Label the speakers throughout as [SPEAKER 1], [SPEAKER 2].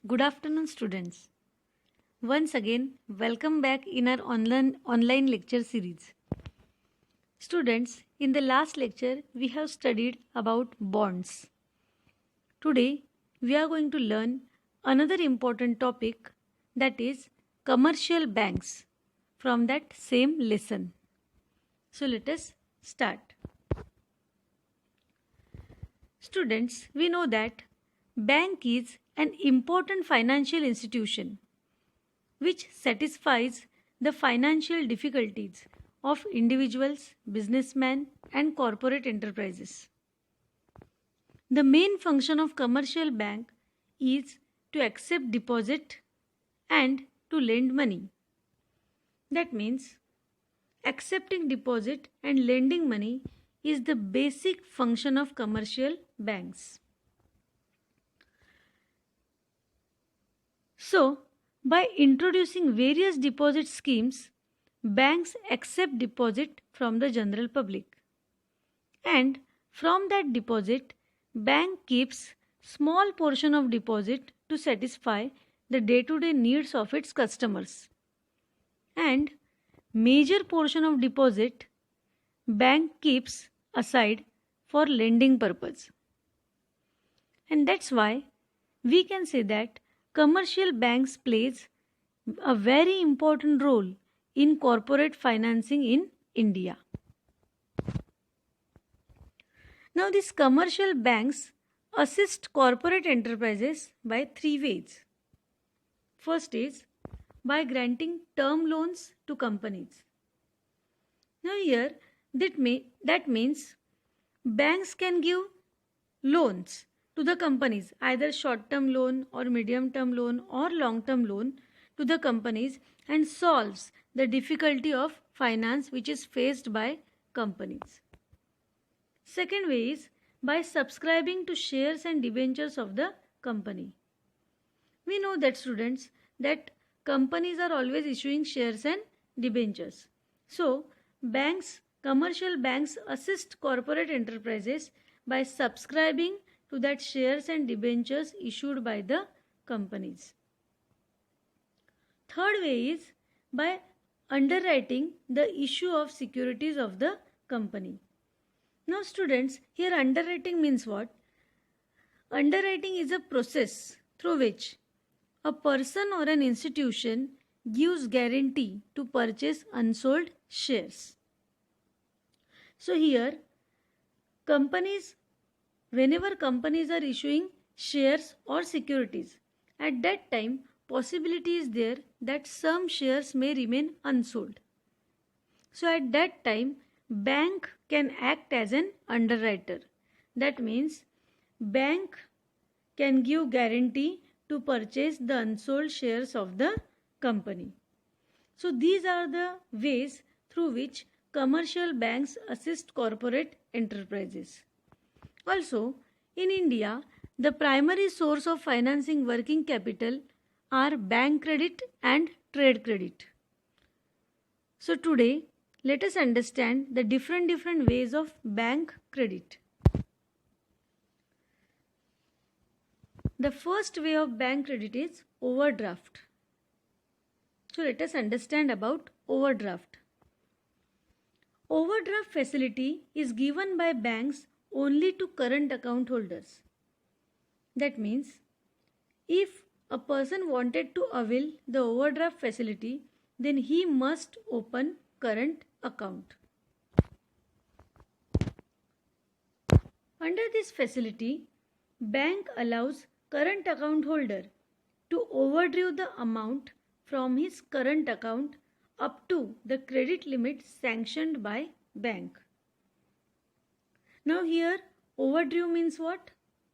[SPEAKER 1] Good afternoon, students. Once again, welcome back in our online lecture series. Students, in the last lecture, we have studied about bonds. Today, we are going to learn another important topic, that is commercial banks, from that same lesson. So let us start. Students, we know that bank is an important financial institution which satisfies the financial difficulties of individuals, businessmen, and corporate enterprises. The main function of commercial bank is to accept deposit and to lend money. That means accepting deposit and lending money is the basic function of commercial banks. So, by introducing various deposit schemes, banks accept deposit from the general public. And from that deposit, bank keeps small portion of deposit to satisfy the day-to-day needs of its customers. And major portion of deposit bank keeps aside for lending purpose. And that's why we can say that commercial banks plays a very important role in corporate financing in India. Now these commercial banks assist corporate enterprises by three ways. First is by granting term loans to companies. Now here that means banks can give loans to the companies, either short-term loan or medium-term loan or long-term loan to the companies, and solves the difficulty of finance which is faced by companies. Second way is by subscribing to shares and debentures of the company. We know that students that companies are always issuing shares and debentures. So commercial banks assist corporate enterprises by subscribing to that shares and debentures issued by the companies. Third way is by underwriting the issue of securities of the company. Now students, here underwriting means what? Underwriting is a process through which a person or an institution gives guarantee to purchase unsold shares. So here whenever companies are issuing shares or securities, at that time possibility is there that some shares may remain unsold. So at that time bank can act as an underwriter. That means bank can give guarantee to purchase the unsold shares of the company. So these are the ways through which commercial banks assist corporate enterprises. Also, in India, the primary source of financing working capital are bank credit and trade credit. So today, let us understand the different ways of bank credit. The first way of bank credit is overdraft. So let us understand about overdraft. Overdraft facility is given by banks only to current account holders. That means if a person wanted to avail the overdraft facility, then he must open current account. Under this facility, bank allows current account holder to overdraw the amount from his current account up to the credit limit sanctioned by bank. Now here overdraw means what?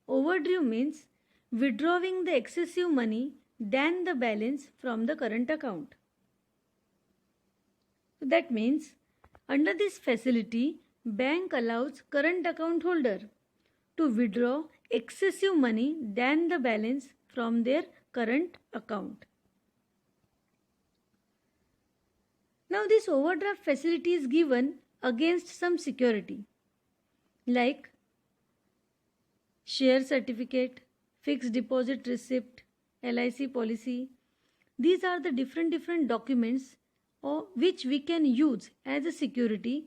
[SPEAKER 1] Overdraw means withdrawing the excessive money than the balance from the current account. So that means under this facility, bank allows current account holder to withdraw excessive money than the balance from their current account. Now this overdraft facility is given against some security like share certificate, fixed deposit receipt, LIC policy. These are the different documents which we can use as a security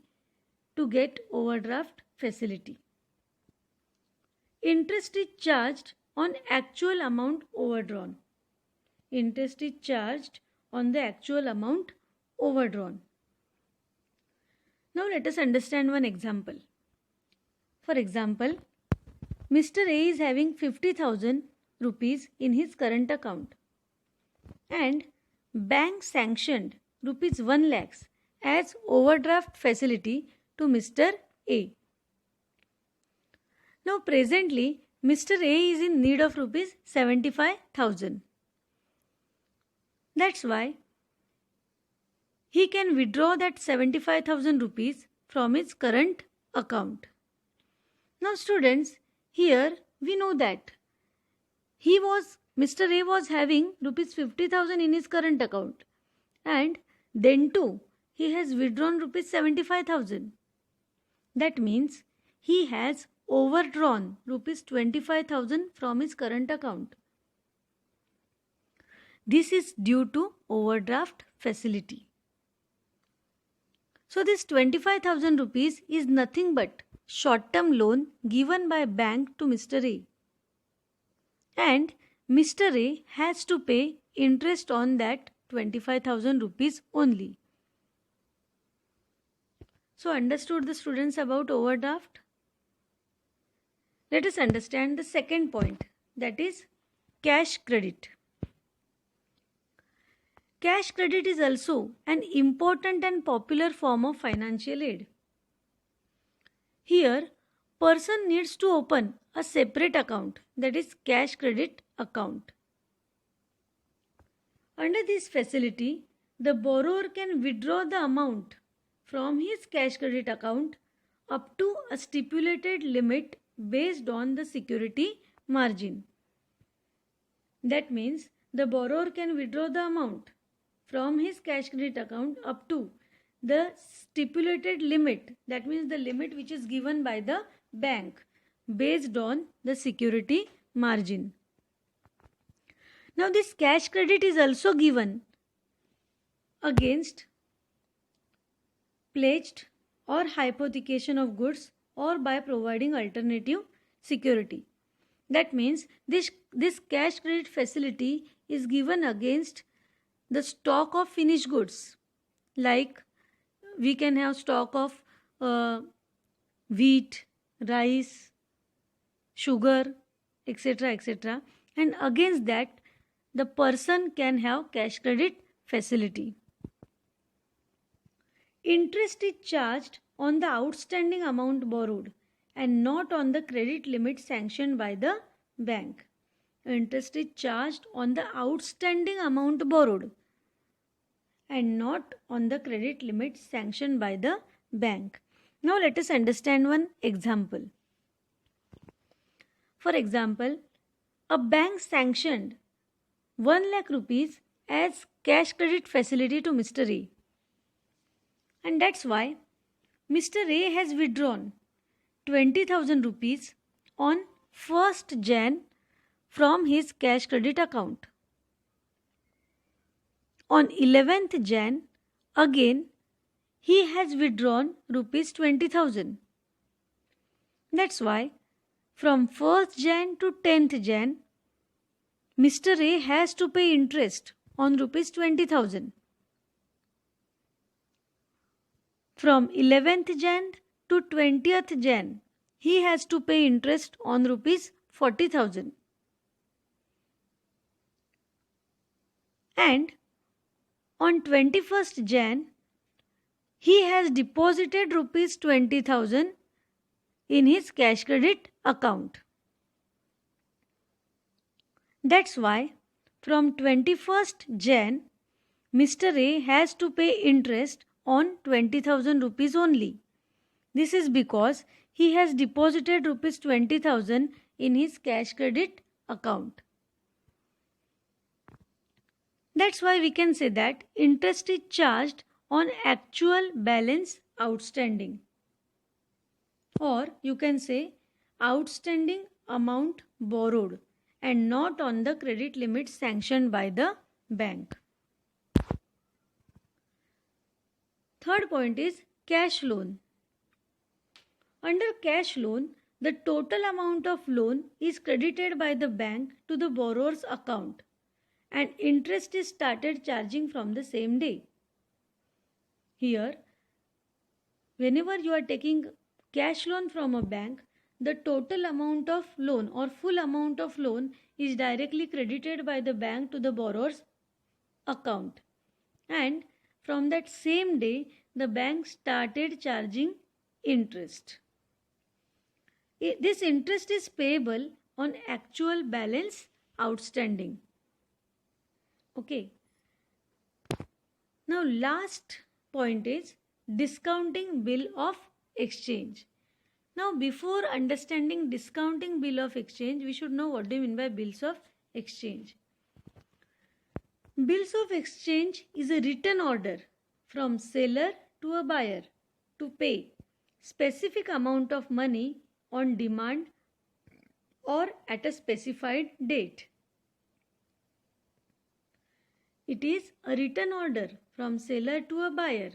[SPEAKER 1] to get overdraft facility. Interest is charged on actual amount overdrawn. Interest is charged on the actual amount overdrawn. Now let us understand one example. For example, Mr. A is having 50,000 rupees in his current account and bank sanctioned rupees 1 lakhs as overdraft facility to Mr. A. Now presently Mr. A is in need of rupees 75,000. That's why he can withdraw that 75,000 rupees from his current account. Now students, here we know that Mr. A was having rupees 50,000 in his current account and then too he has withdrawn rupees 75,000. That means he has overdrawn rupees 25,000 from his current account. This is due to overdraft facility. So this 25,000 rupees is nothing but short-term loan given by bank to Mr. A. And Mr. A has to pay interest on that 25,000 rupees only. So understood the students about overdraft? Let us understand the second point, that is cash credit. Cash credit is also an important and popular form of financial aid. Here, person needs to open a separate account, that is cash credit account. Under this facility, the borrower can withdraw the amount from his cash credit account up to a stipulated limit based on the security margin. That means the borrower can withdraw the amount from his cash credit account up to the stipulated limit, that means the limit which is given by the bank based on the security margin. Now this cash credit is also given against pledged or hypothecation of goods or by providing alternative security. That means this cash credit facility is given against the stock of finished goods, like we can have stock of wheat, rice, sugar, etc., etc. And against that the person can have cash credit facility. Interest is charged on the outstanding amount borrowed and not on the credit limit sanctioned by the bank. Interest is charged on the outstanding amount borrowed and not on the credit limit sanctioned by the bank. Now let us understand one example. For example, a bank sanctioned 1 lakh rupees as cash credit facility to Mr. A. And that's why Mr. A has withdrawn 20,000 rupees on 1st Jan from his cash credit account. On 11th Jan, again, he has withdrawn rupees 20,000. That's why from 1st Jan to 10th Jan, Mr. A has to pay interest on rupees 20,000. From 11th Jan to 20th Jan, he has to pay interest on rupees 40,000. And on 21st Jan, he has deposited rupees 20,000 in his cash credit account. That's why from 21st Jan, Mr. A has to pay interest on 20,000 rupees only. This is because he has deposited rupees 20,000 in his cash credit account. That's why we can say that interest is charged on actual balance outstanding, or you can say outstanding amount borrowed and not on the credit limit sanctioned by the bank. Third point is cash loan. Under cash loan, the total amount of loan is credited by the bank to the borrower's account and interest is started charging from the same day. Here, whenever you are taking cash loan from a bank, the total amount of loan or full amount of loan is directly credited by the bank to the borrower's account. And from that same day, the bank started charging interest. This interest is payable on actual balance outstanding. Okay. Now last point is discounting bill of exchange. Now before understanding discounting bill of exchange, we should know what do you mean by bills of exchange. Bills of exchange is a written order from seller to a buyer to pay specific amount of money on demand or at a specified date. It is a written order from seller to a buyer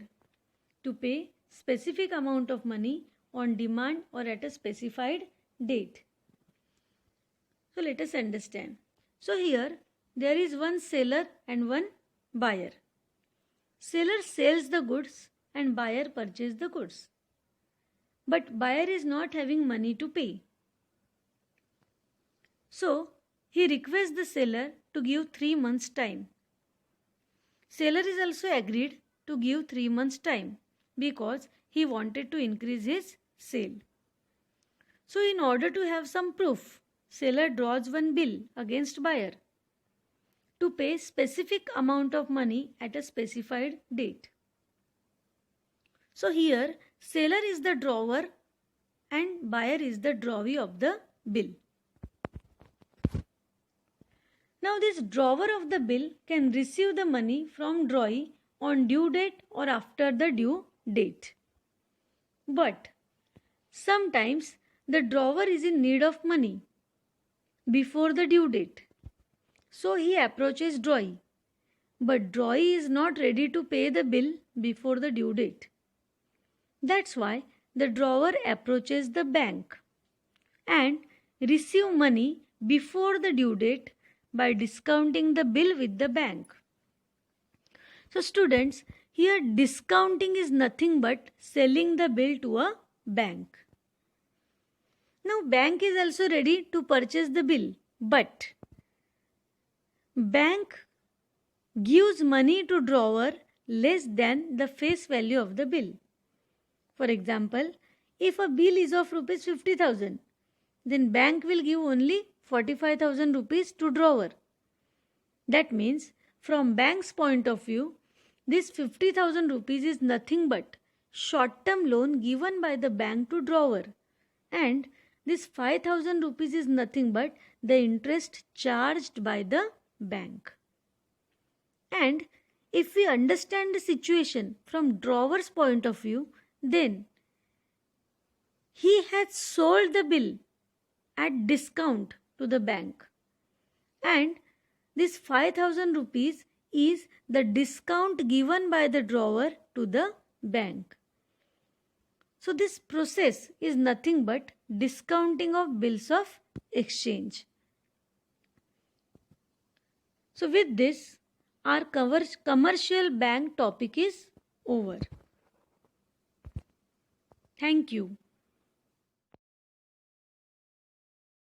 [SPEAKER 1] to pay specific amount of money on demand or at a specified date. So let us understand. So here there is one seller and one buyer. Seller sells the goods and buyer purchases the goods. But buyer is not having money to pay. So he requests the seller to give 3 months time. Seller is also agreed to give 3 months time because he wanted to increase his sale. So in order to have some proof, seller draws one bill against buyer to pay specific amount of money at a specified date. So here seller is the drawer and buyer is the drawee of the bill. Now this drawer of the bill can receive the money from drawee on due date or after the due date. But sometimes the drawer is in need of money before the due date. So he approaches drawee. But drawee is not ready to pay the bill before the due date. That's why the drawer approaches the bank and receive money before the due date by discounting the bill with the bank. So students, here discounting is nothing but selling the bill to a bank. Now bank is also ready to purchase the bill, but bank gives money to drawer less than the face value of the bill. For example, if a bill is of rupees 50,000, then bank will give only 45,000 rupees to drawer. That means from bank's point of view, this 50,000 rupees is nothing but short-term loan given by the bank to drawer, and this 5,000 rupees is nothing but the interest charged by the bank. And if we understand the situation from drawer's point of view, then he has sold the bill at discount to the bank, and this 5,000 rupees is the discount given by the drawer to the bank. So this process is nothing but discounting of bills of exchange. So with this, our commercial bank topic is over. Thank you.